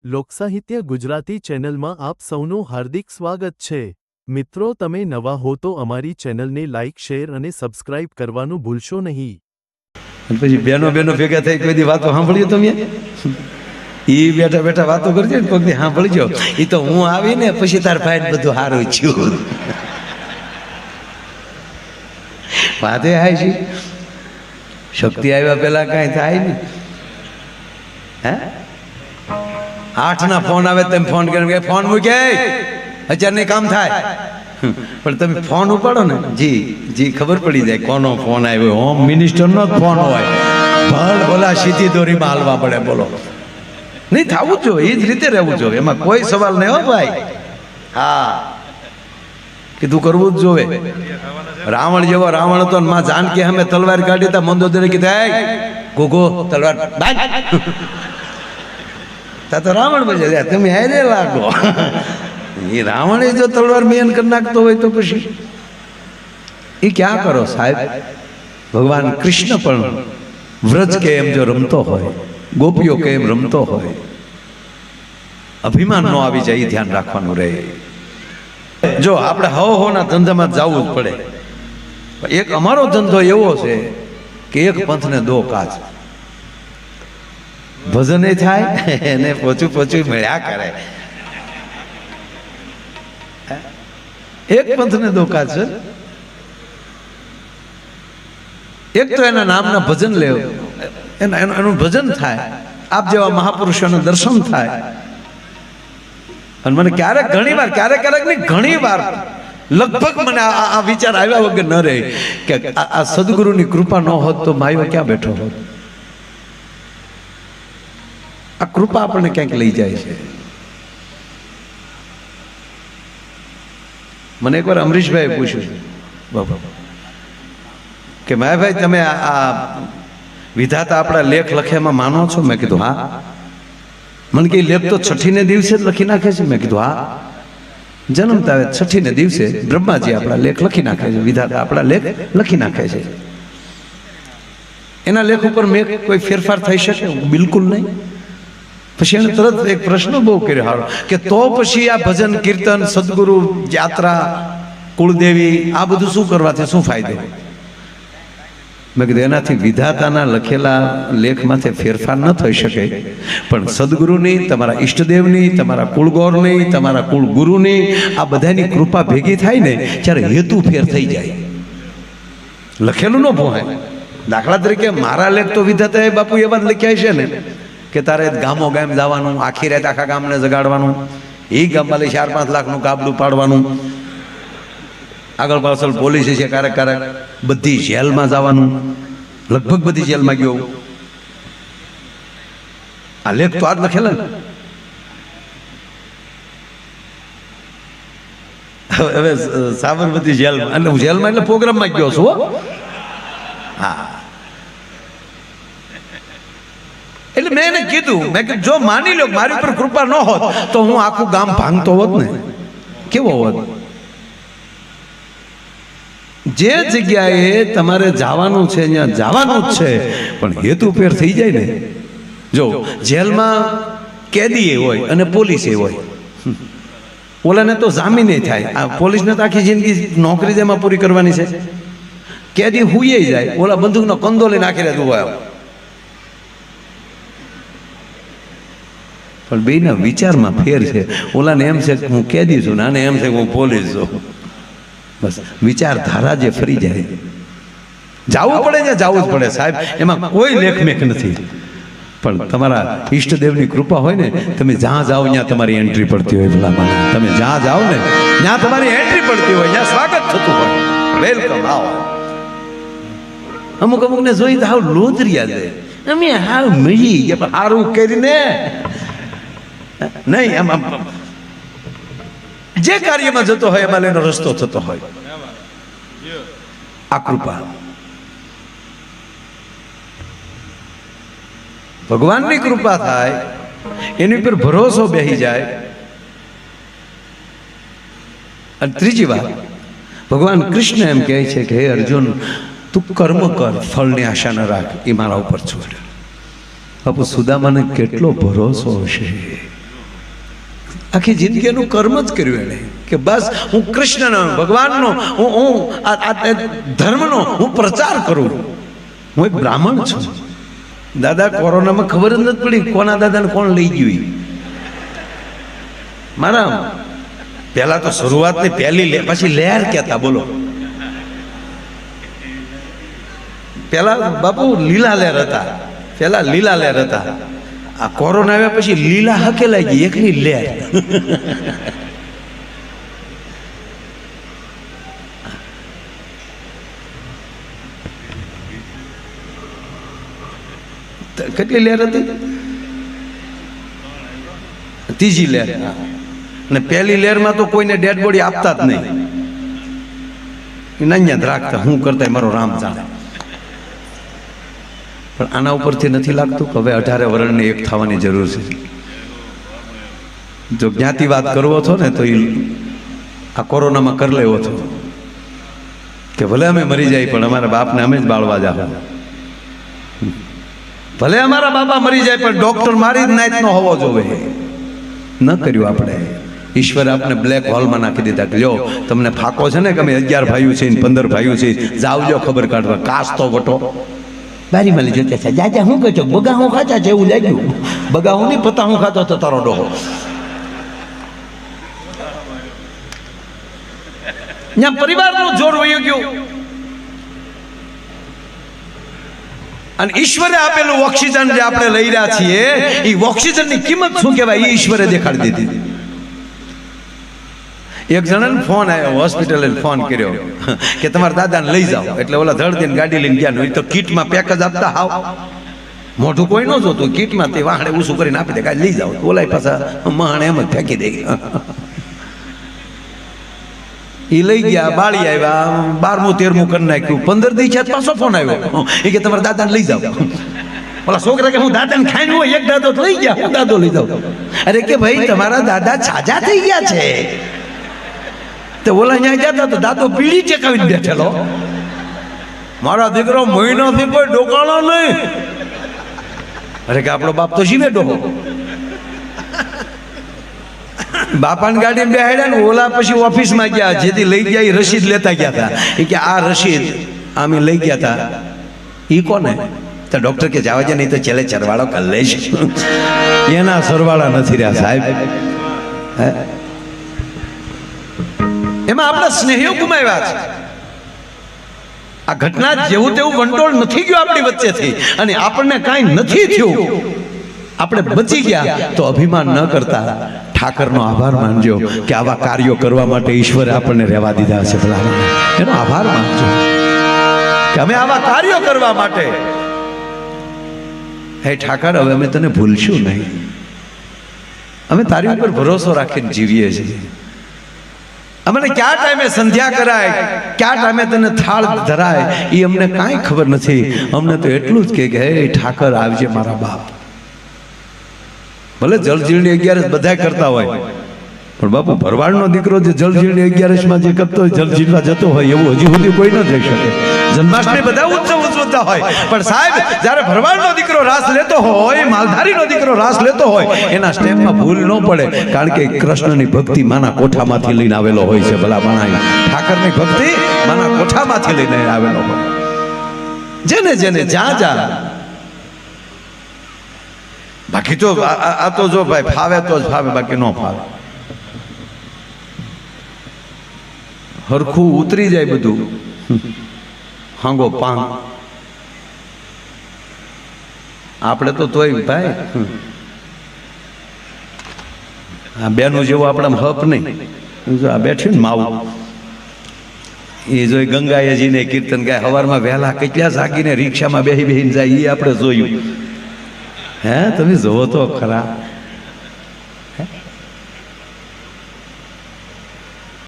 લોકસાહિત્ય ગુજરાતી ચેનલમાં આપ સૌનું હાર્દિક સ્વાગત છે। મિત્રો, તમે નવા હો તો અમારી ચેનલને લાઇક, શેર અને સબસ્ક્રાઇબ કરવાનું ભૂલશો નહીં। પછી બેનો બેનો ભેગા થઈ કોઈ દી વાતો સાંભળ્યો તમે? ઈ બેઠા બેઠા વાતો કરજો ને કોઈક દી સાંભળજો। ઈ તો હું આવીને પછી તાર ભાઈ બધું હારું થયું। વાતે હાય છે શક્તિ આવ્યા પેલા કાંઈ થાય ને? હે 8 ના ફોન આવે તેમ ફોન કરીને ફોન મૂકે અત્યારે નહીં કામ થાય, પણ તમે ફોન ઉપાડો ને જી જી ખબર પડી જાય કોનો ફોન આવ્યો। હોમ મિનિસ્ટરનો જ ફોન હોય, ભલ ભલા સીધી દોરીમાં હાલવા પડે। બોલો, નહીં થવું જ જોઈએ, એ જ રીતે રહેવું જોઈએ, એમાં કોઈ સવાલ નહીં હો ભાઈ। હા, કીધું કરવું જ જોવે। રાવણ જેવો રાવણ હતો, માં જાનકી અમે તલવાર કાઢી તા મંદોદરે કીધું એ ગોગો તલવાર તા તો રાવણ બજે તમે હારે લાગો। એ રાવણે જો તલવાર મેન કરી નાખતો હોય તો પછી એ ક્યાં કરો સાહેબ? ભગવાન કૃષ્ણ પણ વ્રજ કે એમ જો રમતો હોય, ગોપીઓ કે એમ રમતો હોય, અભિમાન ન આવી જાય, ધ્યાન રાખવાનું રહે। જો આપણે હવના ધંધામાં જવું જ પડે। એક અમારો ધંધો એવો છે કે એક પંથને દો કાજ, ભજન થાય એને પોચું પોચું મળ્યા કરે। એક પંથને દો કાજ છે, એક તો એના નામના ભજન લેવ, એનું ભજન થાય, આપ જેવા મહાપુરુષોના દર્શન થાય। અને મને ક્યારેક ઘણીવાર ક્યારેક નહીં ઘણીવાર લગભગ મને આ વિચાર આવ્યા વગર ન રહે કે આ સદગુરુની કૃપા ન હોત તો માયો ક્યાં બેઠો હોત? આ કૃપા આપણને ક્યાંક લઈ જાય છે। મને એકવાર અમરીશભાઈ પૂછ્યું બાબા કે માયાભાઈ તમે આ વિધાતા આપણા લેખ લખે એમાં માનો છો? મેં કીધું હા। મને કે લેખ તો છઠ્ઠીને દિવસે જ લખી નાખે છે? મેં કીધું હા, જન્મતા આવે છઠ્ઠીને દિવસે બ્રહ્માજી આપણા લેખ લખી નાખે છે, વિધાતા આપણા લેખ લખી નાખે છે। એના લેખ ઉપર મેં કોઈ ફેરફાર થઈ શકે? બિલકુલ નહીં। પછી એને તરત એક પ્રશ્ન બહુ કર્યો હારો કે તો પછી આ ભજન કીર્તન સદગુરુ યાત્રા કુળદેવી આ બધું શું કરવાથી શું ફાયદો? મેં કીધું એનાથી વિધાતાના લખેલા લેખમાંથી ફેરફાર ન થઈ શકે, પણ સદગુરુની, તમારા ઈષ્ટદેવની, તમારા કુળગૌરની, તમારા કુળગુરુની આ બધાની કૃપા ભેગી થાય ને ત્યારે હેતુ ફેર થઈ જાય, લખેલું ન ભોહાય। દાખલા તરીકે મારા લેખ તો વિધાતાએ બાપુ એવા જ લખ્યા છે ને કે તારે ગામો ગામ જવાનું, આખી રાત આખા ગામને જગાડવાનું, એ ગામમાં 4-5 લાખનું કાબલું પાડવાનું, આગળ પાછળ પોલીસ છે, ક્યારેક ક્યારેક બધી જેલમાં જવાનું, લગભગ બધી જેલમાં ગયો। આ લેખ તો આજ લખેલા ને। હવે સાબરમતી જેલમાં, એટલે હું જેલમાં એટલે પ્રોગ્રામમાં ગયો છું। હા, એટલે મેં એને કીધું, મેં કીધું જો માની લો મારી ઉપર કૃપા ન હોત તો હું આખું ગામ ભાંગતો હોત ને, કેવો હોત? જે જગ્યાએ તમારે જવાનું છે ત્યાં જવાનું જ છે, પણ હેતુ ફેર થઈ જાય ને। જો જેલમાં કેદી હોય અને પોલીસ હોય, ઓલાને તો જામીન થાય, આ પોલીસને તો આખી જિંદગી નોકરી જેમાં પૂરી કરવાની છે। કેદી હુઈ જાય, ઓલા બંદૂકનો કંદો લઈને આખી રાત ઉભા આવે, પણ બેના વિચારમાં ફેર છે। ઓલાને એમ છે કે હું કેદી છું, નાને એમ છે કે હું પોલીસ છું। બસ વિચારધારા જે ફરી જાય, જવું પડે ને જવું જ પડે સાહેબ, એમાં કોઈ લેખમેખ નથી, પણ તમારા ઈષ્ટદેવની કૃપા હોય ને, તમે જ્યાં જાઓ ત્યાં તમારી એન્ટ્રી પડતી હોય। ભલા મને તમે જ્યાં જાઓ ને ત્યાં તમારી એન્ટ્રી પડતી હોય, ત્યાં સ્વાગત થતું હોય, વેલકમ આવો। અમુક અમુકને જોઈ તો હાવ લોધરિયા જાય, અમે હાવ મળી ગયા સારું કરીને નહીં, આમ જે કાર્યમાં જતો હોય એમાં એનો રસ્તો થતો હોય। આ કૃપા ભગવાનની કૃપા થાય, એની ઉપર ભરોસો બેસી જાય। અને ત્રીજી વાત, ભગવાન કૃષ્ણ એમ કહે છે કે હે અર્જુન, તું કર્મ કર, ફળની આશા ન રાખ, એ મારા ઉપર છોડ। બાપુ સુદામાને કેટલો ભરોસો હશે, આખી જિંદગી એનું કર્મ જ કર્યું એને કે બસ હું કૃષ્ણનો ભગવાનનો હું આ ધર્મનો હું પ્રચાર કરું. હું એક બ્રાહ્મણ છું. દાદા કોરોનામાં ખબર જ નથી પડી કોના દાદાને કોણ લઈ ગયું. મારા પહેલા તો શરૂઆતની પહેલી પછી લહેર કહેતા બોલો. પહેલા બાપુ લીલા લહેર હતા, પહેલા લીલા લહેર હતા. આ કોરોના આવ્યા પછી લીલા હકેલાઈ ગઈ એકની લહેર. કેટલી લહેર હતી? ત્રીજી લહેર. અને પહેલી લહેરમાં તો કોઈને ડેડ બોડી આપતા જ નહીં, નાન્યા જ રાખતા, હું કરતા મારો રામ જાણે. પણ આના ઉપરથી નથી લાગતું કે હવે 18 વર્ષને એક થવાની જરૂર છે. જો જ્ઞાતિવાદ કરવો હતો ને તો આ કોરોનામાં કરી લેવો હતો કે ભલે અમે મરી જાય પણ અમારા બાપને અમે જ બાળવા જાવ. ભલે અમારા બાપા મરી જાય પણ ડોક્ટર મારી જ નાઈટ નો હોવો જોવે. ન કર્યું આપણે. ઈશ્વરે આપણે બ્લેક હોલમાં નાખી દીધા કે લ્યો તમને ફાકો છે ને કે અમે 11 ભાઈઓ છે 15 ભાઈઓ છે, જાવજો ખબર કાઢવા. કાસ તો વટો બારી માં લીધો છે. જાજા હું કહો છો બગા હું ખાતા છે એવું લાગ્યું. બગા હું નહીં પતા હું ખાતો તો તારો ડોહો. ત્યાં પરિવારનું જોર વયું ગયું. અને ઈશ્વરે આપેલું ઓક્સિજન જે આપણે લઈ રહ્યા છીએ એ ઓક્સિજનની કિંમત શું કહેવાય એ ઈશ્વરે દેખાડી દીધી. એક જણાને ફોન આવ્યો, હોસ્પિટલે ફોન કર્યો કે તમારા દાદાને લઈ જાઓ. એટલે ઓલા ધડદીને ગાડી લઈને ગયા. એ તો કીટમાં પેક જ આપતા, હાવ મોઢું કોઈ ન જોતું, કીટમાં તે વાહણે ઊંચું કરીને આપી દે, કાંઈ લઈ જાઓ. ઓલા પાછા મહાણે એમ જ ફેંકી દે. એ લઈ ગયા, બાળી આવ્યા, 12મું 13મું કરી નાખ્યું. 15 દી છે પાછો ફોન આવ્યો એ કે તમારા દાદાને લઈ જાઓ. ઓલા છોકરા કે હું દાદાને ખાઈને હોય, એક દાદો લઈ ગયા, હું દાદો લઈ જાઉં. અરે કે ભાઈ તમારા દાદા છાજા થઈ ગયા છે. તો ઓલા અહીંયા જતા તો દાદો પીડી ટેકાવીને બેઠેલો. મારા દીકરો મહિનાથી કોઈ ડોકાણો નહીં. અરે કે આપણો બાપ તો જીવે ડોહો. બાપાની ગાડીમાં બેહાડ્યા ને ઓલા પછી ઓફિસમાં ગયા, જેથી લઈ ગયા એ રસીદ લેતા ગયા હતા. એ કે આ રસીદ અમે લઈ ગયા હતા એ કોને? તો ડોક્ટર કે જવા છે નહીં તો છેલ્લે સરવાળો કરી લઈશ. એના સરવાળા નથી રહ્યા સાહેબ. એમાં આપણા સ્નેહીઓ ગુમાવ્યા છે. આ ઘટના જેવું તેવું વંટોળ નથી ગયું આપણી વચ્ચેથી, અને આપણને કાંઈ નથી થયું, આપણે બચી ગયા તો અભિમાન ન કરતા ઠાકરનો આભાર માનજો કે આવા કાર્યો કરવા માટે ઈશ્વરે આપણને રહેવા દીધા છે. ભલા એનો આભાર માનજો કે અમે આવા કાર્યો કરવા માટે. હે ઠાકર, હવે અમે તને ભૂલશું નહીં. અમે તારી ઉપર ભરોસો રાખીને જીવીએ છીએ. અમને ક્યાં ટાઈમે સંધ્યા કરાય, ક્યાં ટાઈમે તને થાળ ધરાય એ અમને કાંઈ ખબર નથી. અમને તો એટલું જ કે હે ઠાકર આવજે મારા બાપ. ભલે જલજીલની 11 બધા કરતા હોય, પણ બાપુ ભરવાડનો દીકરો જે જલજીલની 11માં જે કરતો હોય, જલજીલવા જતો હોય, એવું હજી સુધી કોઈ ન જઈ શકે. જન્માષ્ટમી બધા ઉત્સવ ઉજવતા હોય, પણ સાહેબ જ્યારે ભરવાડનો દીકરો રાસ લેતો હોય, માલધારીનો દીકરો રાસ લેતો હોય, એના સ્ટેપમાં ભૂલ ન પડે. કારણ કે કૃષ્ણની ભક્તિ માના કોઠામાંથી લઈને આવેલો હોય છે. ભલા માણા ઠાકરની ભક્તિ માના કોઠામાંથી લઈને આવેલો હોય. જેને જેને જ્યાં બાકી તો આ તો જો ભાઈ ફાવે તો જ ફાવે, બાકી ન ફાવે. હરખું ઉતરી જાય બધું, હાંગો પાંગ. આપણે તો તોય ભાઈ આ બેનું જેવું આપણે હપ નહીં. જો આ બેઠ્યું ને માવું એ જોઈ ગંગાજીને કીર્તન ગાય. સવારમાં વહેલા કેટલા જાગીને રિક્ષામાં બેહીને જાય એ આપણે જોયું. હે તમે જોવો તો ખરા.